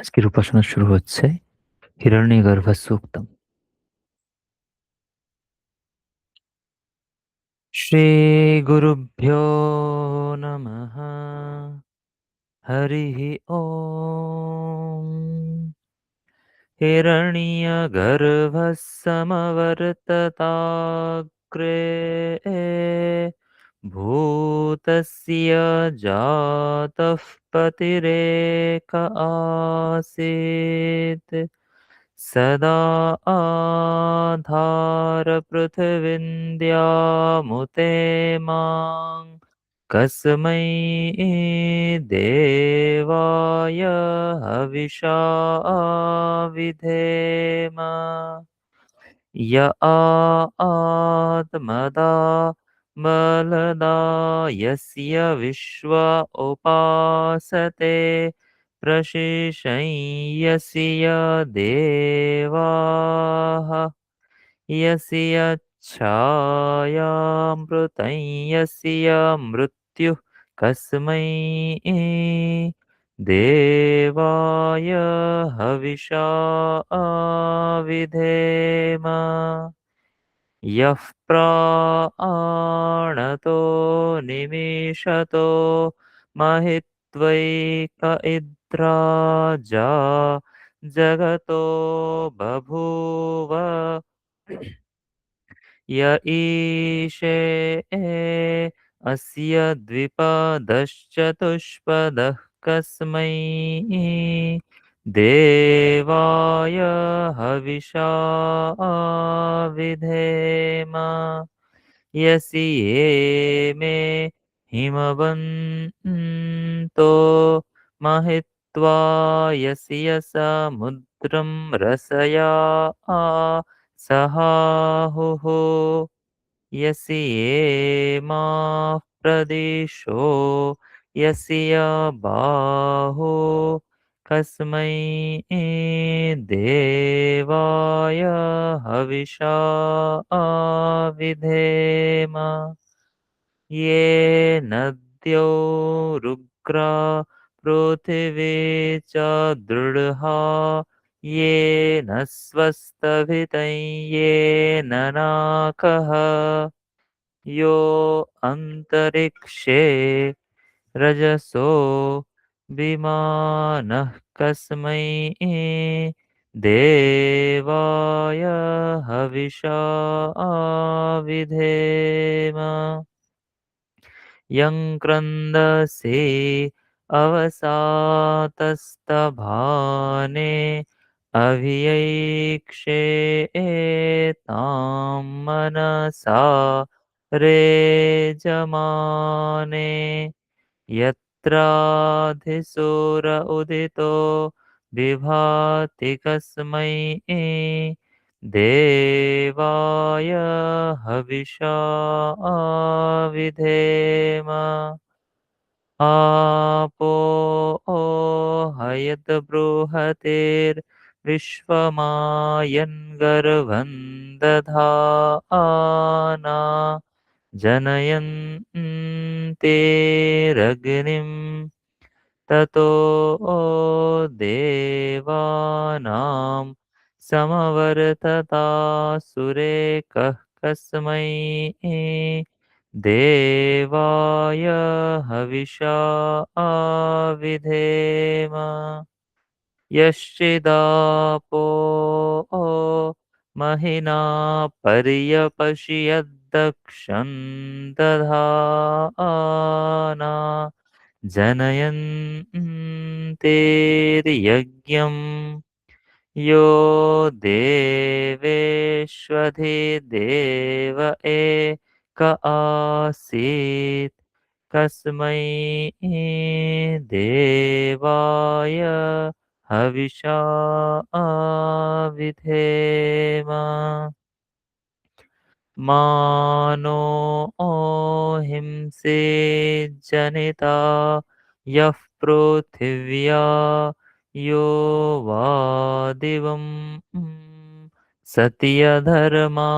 আজকের উপাসনা শুরু হচ্ছে হিরণ্যগর্ভ সূক্তম। শ্রী গুরুভ্যো নমঃ। হরিঃ ওম। हिरण्यगर्भः समवर्तताग्रे भूतस्य जातः पतिरेक आसीत्। सदा आधारपृथिवीन्द्यामुते मां कस्मै देवाय हविषा विधेम। य आत्मदा मलदा यस्य विश्व उपासते प्रशिशं यस्य देवाः। यस्य छायामृतं यस्य मृत्युः कस्मै देवाय हविषा विधेम। यः प्राणतो निमिषतो महित्वैक इद्राजा जगतो बभूव। य ईशे अस्य द्विपदश्चतुष्पदः कस्मै देवाय हविषा विधेम। यसि ये मे हिमवन्तो महित्वा यस्य समुद्रं रसया सहाहुः। यस्य ये मा प्रदिशो यस्य बाहो कस्मै देवाय हविषा विधेम। ये नद्यो रुग्रा पृथिवी च दृढा ये न स्वस्तभितं ये न नाकः। यो अन्तरिक्षे रजसो विमानः कस्मै देवाय हविषा विधेम। यं क्रन्दसि अवसातस्तभाने अभियैक्षे तां मनसा रेजमाने। यत्राधिसूर उदितो विभाति कस्मै देवाय हविषा विधेम। आपो हयद्बृहतिर्विश्वमायन् गर्भं दधाना जनयन्तेरग्निं ततो देवानां समवर्ततासुरेकः कस्मै देवाय हविषा विधेम। यश्चिदापो महिना पर्यपश्यद्दक्षं दधाना जनयन्तेर्यज्ञम्। यो देवेष्वधिदेव एक आसीत् कस्मै देवाय हविषा विधेम। मानो हिंसे जनिता यः पृथिव्या यो वादिवं सत्यधर्मा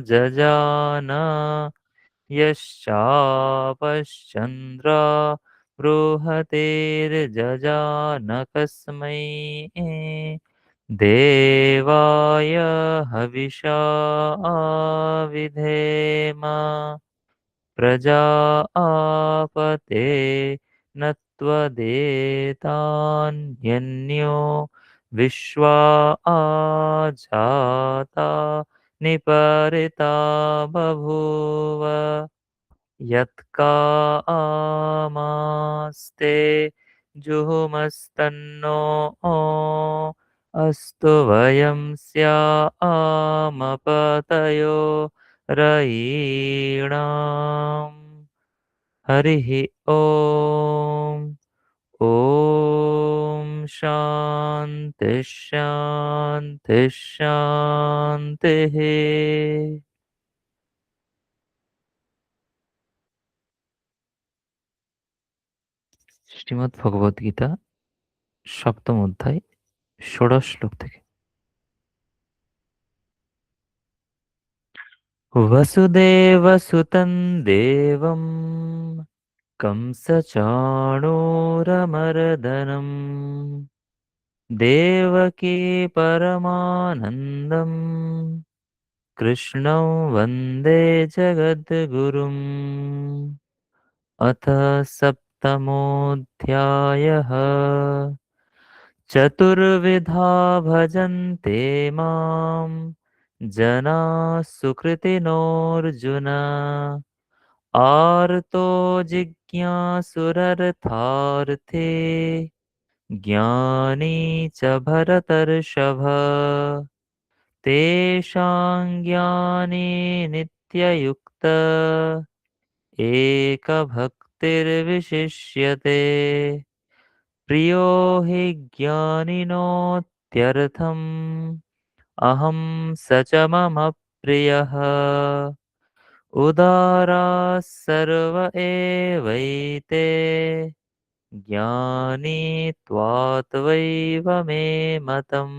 जजान। यश्चापश्चन्द्रा बृहतेर्जजानकस्मै देवाय हविषा विधेम प्रजापते न त्वदेतान्यन्यो विश्वा जाता निपरिता बभूव यत्कामास्ते जुहुमस्तन्नो अस्तु वयं स्यामपतयो रयीणाम् हरिः ॐ ॐ शान्ति शान्ति शान्तिः। শ্রীমদ্ ভগবদ গীতা সপ্তম অধ্যায় ১৬ শ্লোক থেকে। वसुदेवसुतं देवं कंसचाणूरमर्दनम् देवकी परमानन्दम् कृष्णं वन्दे जगद्गुरुम्। अथ सप्तमोऽध्यायः। चतुर्विधा भजन्ते मां जनाः सुकृतिनोऽर्जुन आर्तो जिज्ञासुरर्थार्थे ज्ञानी च भरतर्षभ तेषां ज्ञानी नित्ययुक्त एकभक्तिर्विशिष्यते प्रियो हि ज्ञानिनोत्यर्थम् अहं स च मम प्रियः उदाराः सर्व एवैते ज्ञानी त्वात्वैव मे मतम्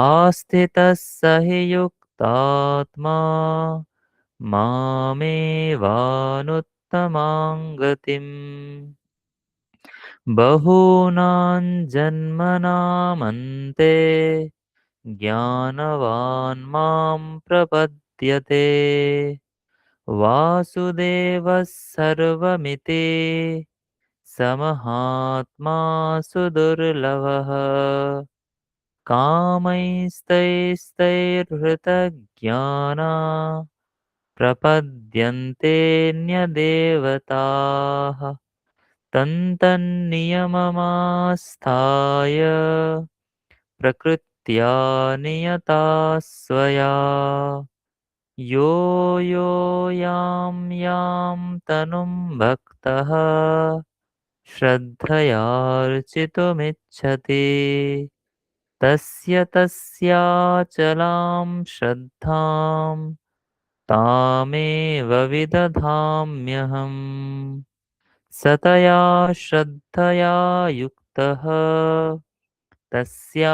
आस्थितः स हि युक्तात्मा मामेवानुत्तमां गतिम् बहूनां जन्मनामन्ते ज्ञानवान् मां प्रपद्यते वासुदेवः सर्वमिति समहात्मा सुदुर्लभः कामैस्तैस्तैर्हृतज्ञाना प्रपद्यन्तेऽन्यदेवताः तन्तन्नियममास्थाय प्रकृत्या नियता स्वया यो यो यां यां तनुं भक्तः श्रद्धयार्चितुमिच्छति तस्य तस्याचलां श्रद्धां तामेव विदधाम्यहम् सतया श्रद्धया युक्तः तस्याराधनमीहते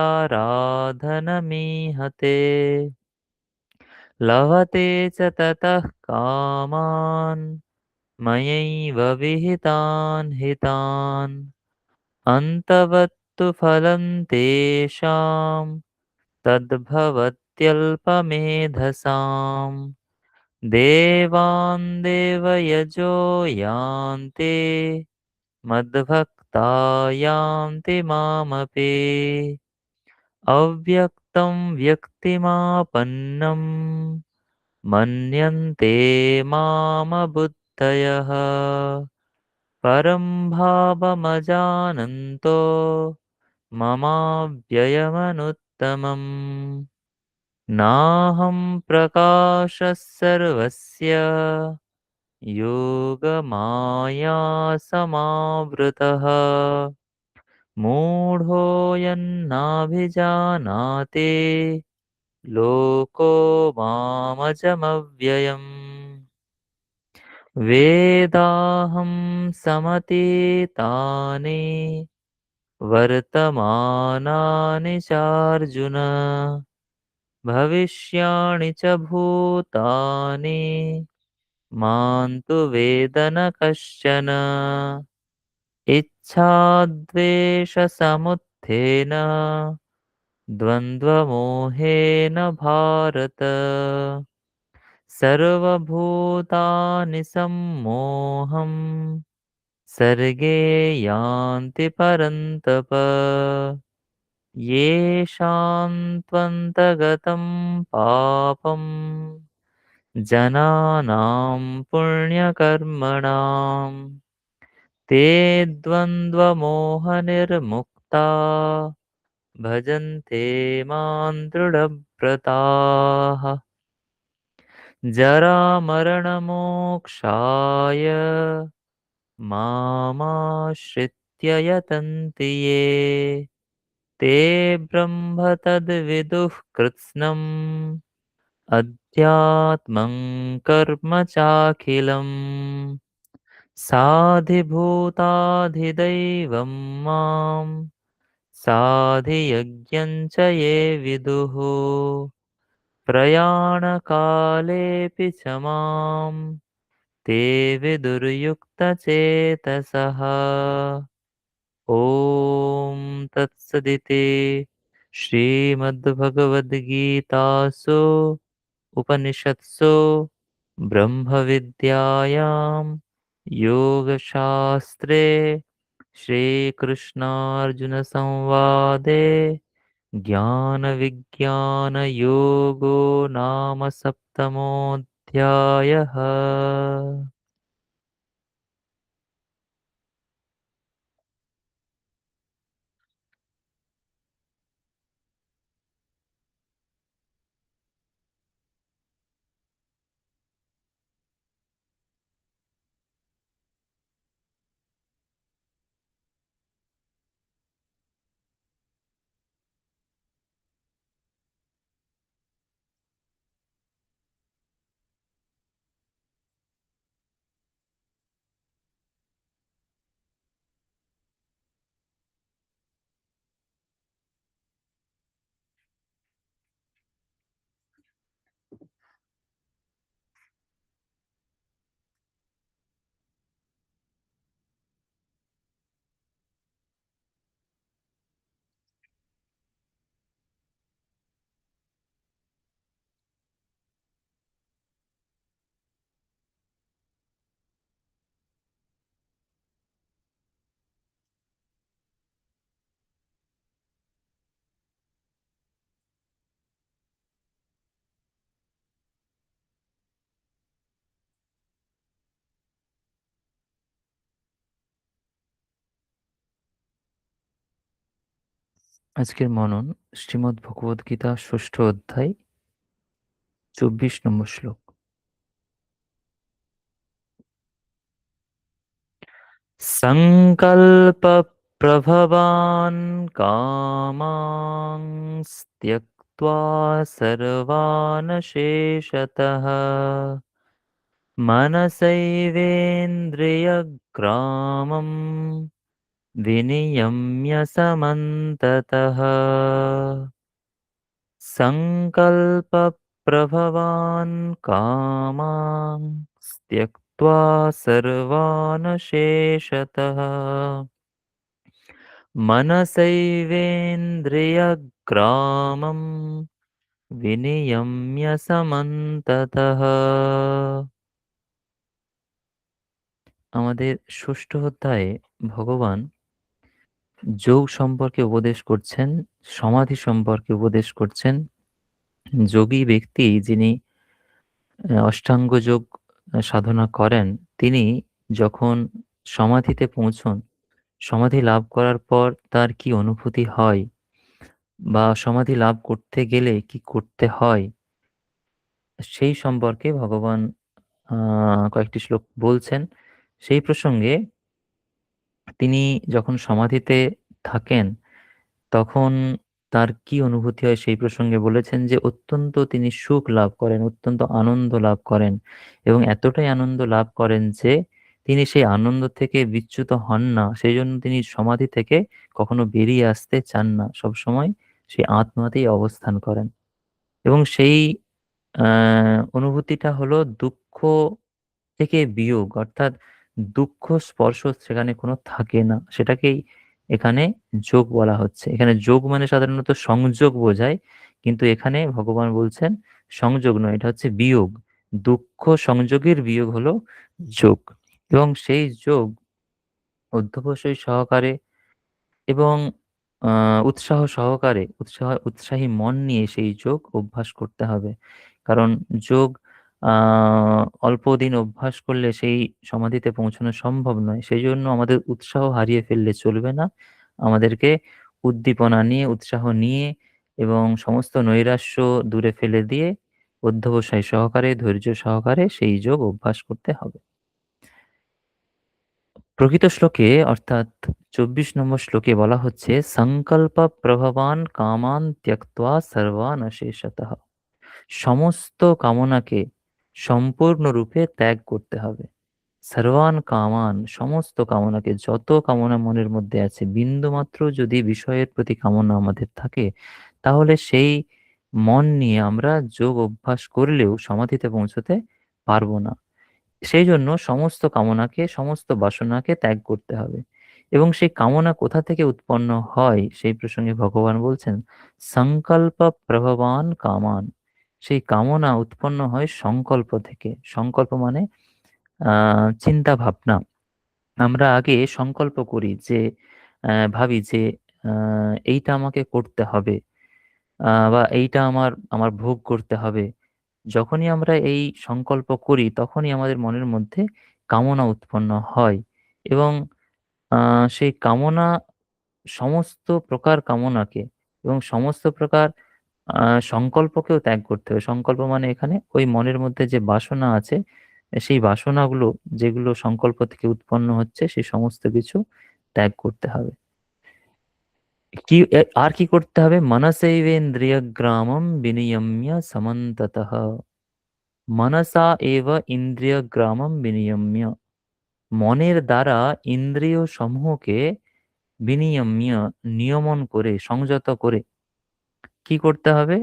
लभते च ततः कामान् मयैव विहितान् हितान् अन्तवत्तु फलं तेषां तद्भवत्यल्पमेधसाम् देवान् देवयजो यान्ति मद्भक्ता यान्ति मामपि अव्यक्तं व्यक्तिमापन्नं मन्यन्ते मामबुद्धयः परं भावमजानन्तो ममाव्ययमनुत्तमम् नाहं प्रकाशः सर्वस्य योगमाया समावृतः मूढोऽयन्नाभिजानाति लोको मामजमव्ययम् वेदाहं समतीतानि वर्तमानानि चार्जुन भविष्याणि च भूतानि मां तु वेद न कश्चन। इच्छाद्वेषसमुत्थेन द्वन्द्वमोहेन भारत। सर्वभूतानि सम्मोहम् सर्गे यान्ति परन्तप। येषां त्वन्तगतं पापम् जनानां पुण्यकर्मणां ते द्वन्द्वमोहनिर्मुक्ता भजन्ते मां दृढव्रताः। जरामरणमोक्षाय मामाश्रित्य यतन्ति ये ते ब्रह्म तद्विदुः कृत्स्नम् अध्यात्मं कर्म चाखिलम्। साधिभूताधिदैवं मां साधियज्ञं च ये विदुः प्रयाणकालेऽपि च मां ते विदुर्युक्तचेतसः। ॐ तत्सदिति श्रीमद्भगवद्गीतासु उपनिषत्सु ब्रह्मविद्यायां योगशास्त्रे श्रीकृष्णार्जुनसंवादे ज्ञानविज्ञानयोगो नाम सप्तमोऽध्यायः। আজকের মনন শ্রীমদ্ ভগবদ গীতা ষষ্ঠ অধ্যায় 24 নম্বর শ্লোক। सङ्कल्पप्रभवान् कामांस्त्यक्त्वा सर्वान् शेषतः मनसैवेन्द्रियग्रामं विनियम्य समन्ततः। सङ्कल्पप्रभवान् कामांस्त्यक्त्वा सर्वान् शेषतः मनसैवेन्द्रियग्रामं विनियम्य समन्ततः। আমাদের ষষ্ঠ অধ্যায়ে ভগবান যোগ সম্পর্কে উপদেশ করছেন, সমাধি সম্পর্কে উপদেশ করছেন। যোগী ব্যক্তি যিনি অষ্টাঙ্গ যোগ সাধনা করেন, তিনি যখন সমাধিতে পৌঁছন, সমাধি লাভ করার পর তার কি অনুভূতি হয় বা সমাধি লাভ করতে গেলে কি করতে হয়, সেই সম্পর্কে ভগবান কয়েকটি শ্লোক বলছেন। সেই প্রসঙ্গে তিনি যখন সমাধিতে থাকেন তখন তার কি অনুভূতি হয় সেই প্রসঙ্গে বলেছেন যে অত্যন্ত তিনি সুখ লাভ করেন, অত্যন্ত আনন্দ লাভ করেন এবং এতটাই আনন্দ লাভ করেন যে তিনি সেই আনন্দ থেকে বিচ্যুত হন না। সেই জন্য তিনি সমাধি থেকে কখনো বেরিয়ে আসতে চান না, সবসময় সেই আত্মাতেই অবস্থান করেন। এবং সেই অনুভূতিটা হলো দুঃখ থেকে বিয়োগ, অর্থাৎ দুঃখ স্পর্শ সেখানে কোনো থাকে না, সেটাকেই এখানে যোগ বলা হচ্ছে। এখানে যোগ মানে সাধারণত সংযোগ বোঝায়, কিন্তু এখানে ভগবান বলছেন সংযোগ নয়, এটা হচ্ছে বিয়োগ। দুঃখ সংযোগের বিয়োগ হলো যোগ। এবং সেই যোগ অধ্যবসায় সহকারে এবং উৎসাহ সহকারে, উৎসাহী মন নিয়ে সেই যোগ অভ্যাস করতে হবে। কারণ যোগ অল্প দিন অভ্যাস করলে সেই সমাধিতে পৌঁছানো সম্ভব নয়। সেই জন্য আমাদের উৎসাহ হারিয়ে ফেললে চলবে না। আমাদেরকে উদ্দীপনা নিয়ে, উৎসাহ নিয়ে এবং সমস্ত নৈরাশ্য দূরে ফেলে দিয়ে অধ্যবসায় সহকারে, ধৈর্য সহকারে সেই যোগ অভ্যাস করতে হবে। প্রকৃত শ্লোকে অর্থাৎ 24 নম্বর শ্লোকে বলা হচ্ছে সংকল্প প্রভবান কামান ত্যক্ত্বা সর্বান অশেষতঃ। সমস্ত কামনাকে সম্পূর্ণরূপে ত্যাগ করতে হবে। সর্বান কামান, সমস্ত কামনাকে, যত কামনা মনের মধ্যে আছে, বিন্দুমাত্র যদি বিষয়ের প্রতি কামনা আমাদের থাকে, তাহলে সেই মন নিয়ে আমরা যোগ অভ্যাস করলেও সমাধিতে পৌঁছতে পারবো না। সেই জন্য সমস্ত কামনাকে, সমস্ত বাসনাকে ত্যাগ করতে হবে। এবং সেই কামনা কোথা থেকে উৎপন্ন হয় সেই প্রসঙ্গে ভগবান বলছেন সংকল্প প্রভবান কামান। সেই কামনা উৎপন্ন হয় সংকল্প থেকে। সংকল্প মানে চিন্তা ভাবনা। আমরা আগে সংকল্প করি যে ভাবি যে এইটা আমাকে করতে হবে, বা এইটা আমার আমার ভোগ করতে হবে। যখনই আমরা এই সংকল্প করি তখনই আমাদের মনের মধ্যে কামনা উৎপন্ন হয়। এবং সেই কামনা, সমস্ত প্রকার কামনাকে এবং সমস্ত প্রকার সংকল্পকেও ত্যাগ করতে হবে। সংকল্প মানে এখানে ওই মনের মধ্যে যে বাসনা আছে, সেই বাসনাগুলো যেগুলো সংকল্প থেকে উৎপন্ন হচ্ছে, সেই সমস্ত কিছু ত্যাগ করতে হবে। আর কি করতে হবে? মনসৈবেন্দ্রিয় গ্রামম বিনিয়ম্য সমন্ততঃ। মনসা এব ইন্দ্রিয় গ্রামম বিনিয়ম্য। মনের দ্বারা ইন্দ্রিয় সমূহকে বিনিয়ম্য, নিয়মন করে, সংযত করে কি করতে হবে?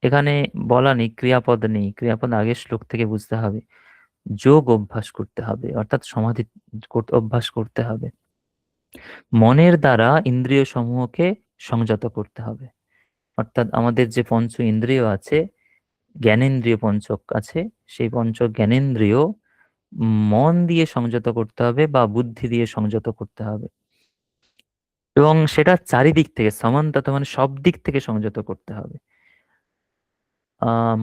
এখানে বলা নেই, ক্রিয়াপদ নেই, ক্রিয়াপদ আগের শ্লোক থেকে বুঝতে হবে। যোগ অভ্যাস করতে হবে, অর্থাৎ সমাধি অভ্যাস করতে হবে। মনের দ্বারা ইন্দ্রিয় সমূহকে সংযত করতে হবে। অর্থাৎ আমাদের যে পঞ্চ ইন্দ্রিয় আছে, জ্ঞানেন্দ্রিয় পঞ্চক আছে, সেই পঞ্চক জ্ঞানেন্দ্রিয় মন দিয়ে সংযত করতে হবে বা বুদ্ধি দিয়ে সংযত করতে হবে। এবং সেটা চারিদিক থেকে, সমান্তত মানে সব দিক থেকে সংযত করতে হবে।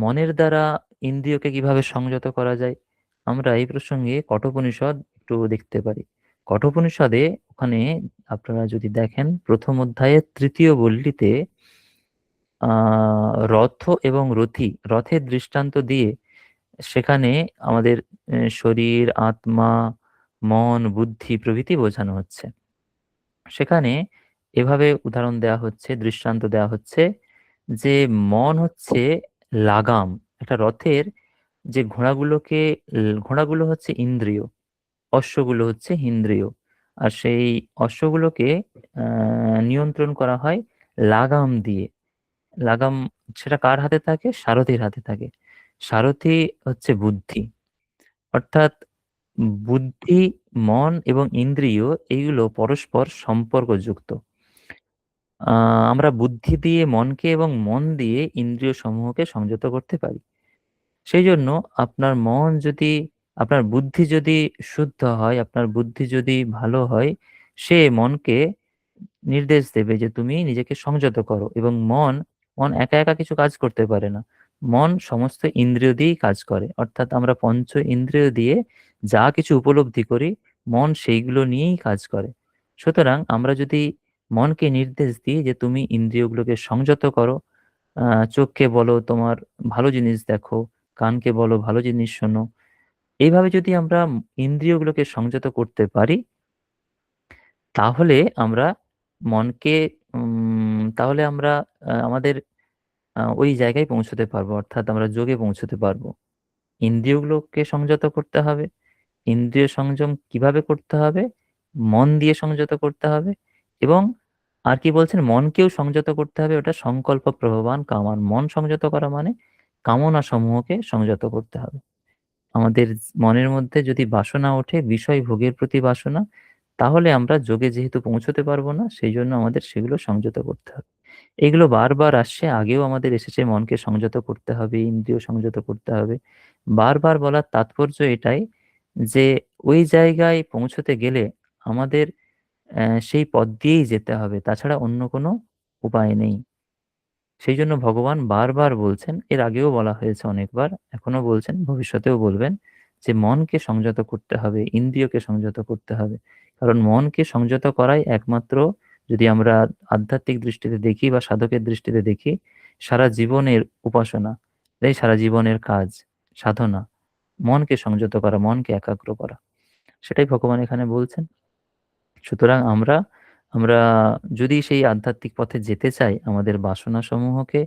মনের দ্বারা ইন্দ্রিয়কে কিভাবে সংযত করা যায়, আমরা এই প্রসঙ্গে কঠোপনিষদ একটু দেখতে পারি। কঠোপনিষদে ওখানে আপনারা যদি দেখেন, প্রথম অধ্যায়ের 3য় বল্লীতে রথ এবং রথী, রথের দৃষ্টান্ত দিয়ে সেখানে আমাদের শরীর, আত্মা, মন, বুদ্ধি প্রভৃতি বোঝানো হচ্ছে। সেখানে এভাবে উদাহরণ দেওয়া হচ্ছে, দৃষ্টান্ত দেওয়া হচ্ছে যে মন হচ্ছে লাগাম। একটা রথের যে ঘোড়াগুলো হচ্ছে ইন্দ্রিয়, অশ্বগুলো হচ্ছে ইন্দ্রিয়। আর সেই অশ্বগুলোকে নিয়ন্ত্রণ করা হয় লাগাম দিয়ে। লাগাম সেটা কার হাতে থাকে? সারথীর হাতে থাকে। সারথি হচ্ছে বুদ্ধি। অর্থাৎ বুদ্ধি, মন এবং ইন্দ্রিয় এইগুলো পরস্পর সম্পর্কযুক্ত। আমরা বুদ্ধি দিয়ে মনকে এবং মন দিয়ে ইন্দ্রিয় সমূহকে সংযত করতে পারি। সেই জন্য আপনার মন যদি, আপনার বুদ্ধি যদি শুদ্ধ হয়, আপনার বুদ্ধি যদি ভালো হয়, সে মনকে নির্দেশ দেবে যে তুমি নিজেকে সংযত করো। এবং মন মন একা একা কিছু কাজ করতে পারে না। মন সমস্ত ইন্দ্রিয় দিয়েই কাজ করে। অর্থাৎ আমরা পঞ্চ ইন্দ্রিয় দিয়ে যা কিছু উপলব্ধি করি, মন সেইগুলো নিয়েই কাজ করে। সুতরাং আমরা যদি মনকে নির্দেশ দিই যে তুমি ইন্দ্রিয়গুলোকে সংযত করো, চোখকে বলো তোমার ভালো জিনিস দেখো, কানকে বলো ভালো জিনিস শোনো, এইভাবে যদি আমরা ইন্দ্রিয়গুলোকে সংযত করতে পারি, তাহলে আমরা মনকে তাহলে আমরা আমাদের ওই জায়গায় পৌঁছতে পারবো, অর্থাৎ আমরা যোগে পৌঁছতে পারবো। ইন্দ্রিয়গুলোকে সংযত করতে হবে। ইন্দ্রিয় সংযম কিভাবে করতে হবে? মন দিয়ে সংযত করতে হবে। এবং আর কি বলছেন? মনকেও সংযত করতে হবে, ওটা সংকল্প প্রভবান কামান। মন সংযত করা মানে কামনা সমূহকে সংযত করতে হবে। আমাদের মনের মধ্যে যদি বাসনা ওঠে, বিষয় ভোগের প্রতি বাসনা, তাহলে আমরা যোগে যেহেতু পৌঁছতে পারবো না, সেইজন্য আমাদের সেগুলো সংযত করতে হবে। এগুলো বারবার আসছে, আগেও আমাদের এসেছে মনকে সংযত করতে হবে, ইন্দ্রিয় সংযত করতে হবে। বারবার বলার তাৎপর্য এটাই যে ওই জায়গায় পৌঁছতে গেলে আমাদের সেই পথ দিয়েই যেতে হবে। তাছাড়া অন্য কোনো উপায় নেই। সেইজন্য ভগবান বারবার বলছেন, এর আগেও বলা হয়েছে অনেকবার, এখনো বলছেন, ভবিষ্যতেও বলবেন যে মনকে সংযত করতে হবে, ইন্দ্রিয়কে সংযত করতে হবে। কারণ মনকে সংযত করাই একমাত্র, যদি আমরা আধ্যাত্মিক দৃষ্টিতে দেখি বা সাধকের দৃষ্টিতে দেখি, সারা জীবনের উপাসনা, এই সারা জীবনের কাজ, সাধনা, মনকে সংযত করা, মনকে একাগ্র করা। সেটাই ভগবান এখানে বলছেন। সুতরাং আমরা আমরা যদি সেই আধ্যাত্মিক পথে যেতে চাই, আমাদের বাসনাসমূহকে,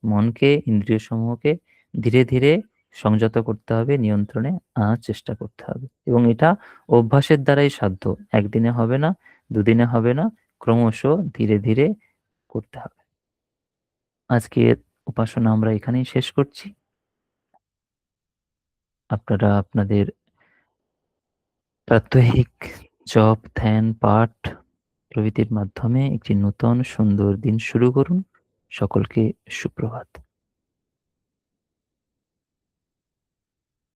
মনকে, ইন্দ্রিয়সমূহকে ধীরে ধীরে সংযত করতে হবে, নিয়ন্ত্রণে আনার চেষ্টা করতে হবে। এবং এটা অভ্যাসের দ্বারাই সাধ্য। একদিনে হবে না, দুদিনে হবে না, ক্রমশ ধীরে ধীরে করতে হবে। আজকের উপাসনা আমরা এখানেই শেষ করছি। আপনারা আপনাদের প্রাত্যহিক জপ, ধ্যান, পাঠ প্রভৃতির মাধ্যমে একটি নূতন সুন্দর দিন শুরু করুন। সকলকে সুপ্রভাত।